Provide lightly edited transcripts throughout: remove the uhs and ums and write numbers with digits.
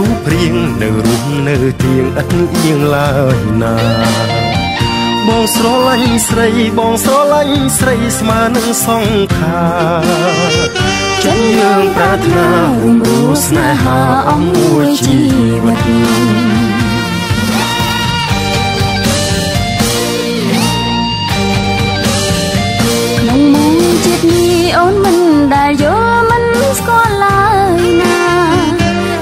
រូបរាងនៅរូបនៅទៀងឥតអៀងឡើយណាបងស្រឡាញ់ស្រីបងស្រឡាញ់ស្រីស្មើនឹងសង្ខារចឹងយើងប្រាថ្នារួមរស់ស្នេហាអស់មួយជីវិតក្នុងមួយជាតិនេះអូនមិនដែលយល់មិនស្គាល់ឡើយណា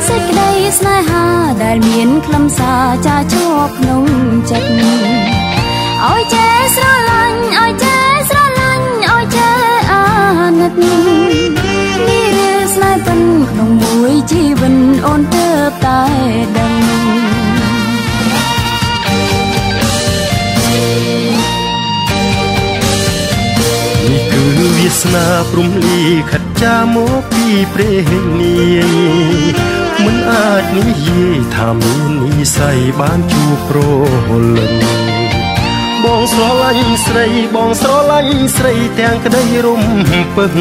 សេចក្តីស្នេហាដែលមានខ្លឹមសារចាជាប់ក្នុងចិត្តឲ្យចេះស្រឡាញ់ឲ្យចេះស្រឡាញ់ឲ្យចេះអាណិតនេះឬស្នេហ៍ពិនក្នុងមួយជីវិតអូនទើបតែដឹងនេះគឺវាសនាព្រំលីខិតចាមកពីព្រះនាយមិនអាចនិយាយថាមាននិស្ស័យបានជួបប្រលឹងបងស្រឡាញ់ស្រីបងស្រឡាញ់ស្រីទាំងក្តីរំពឹង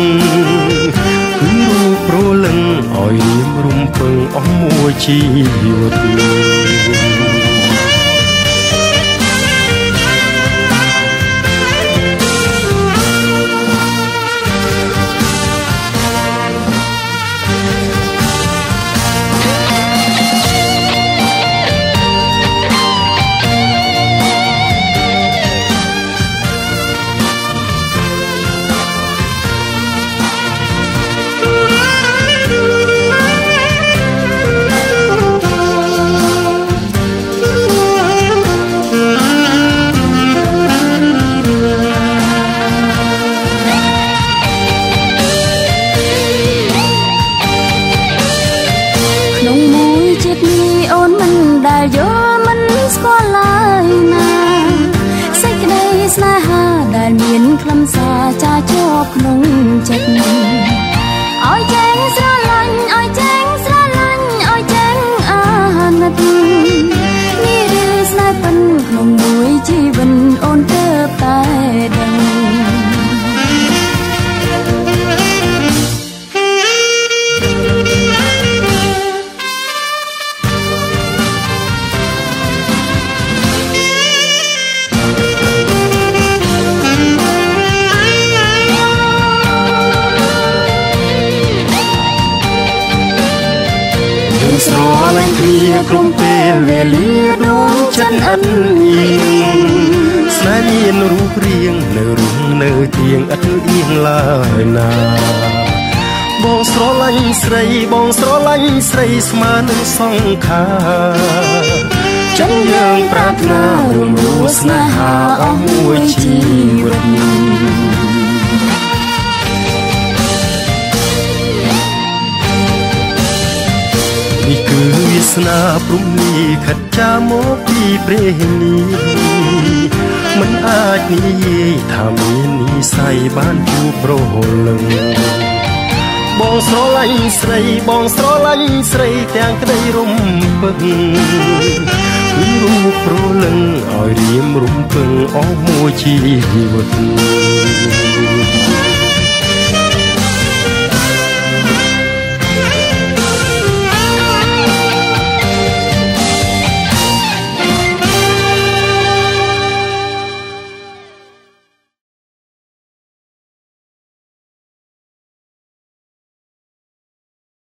គឺរូបប្រលឹងឲ្យរៀមរំពឹងអស់មួយជីវិតខ្លឹមសារចាជាប់ក្នុងចិត្តឲ្យចេះស្រឡាញ់ឲ្យចេះស្រឡាញ់ឲ្យចេះអាណិតនេះឬស្នេហ៍ពិនក្នុងមួយជីវិតអូនទើបតែដឹងស្រឡាញ់គ្នាក្រុមពេលវេលាដួងចិត្តអិនអៀងស្នេហ៍មានរូបរាងនៅរូបនៅទៀងឥតអៀងឡើយណាបងស្រឡាញ់ស្រីបងស្រឡាញ់ស្រីស្មើនឹងសង្ខារចឹងយើងប្រាថ្នារួមរស់ស្នេហាអស់មួយជីវិតនេះគឺវាសនាព្រំលីខិតចាមកពីព្រះនាយមិនអាចនិយាយថាមាននិស្ស័យបានជួបប្រលឹងបងស្រឡាញ់ស្រីបងស្រឡាញ់ស្រីទាំងក្តីរំពឹងគឺរូបប្រលឹងឲ្យរៀមរំពឹងអស់មួយជីវិត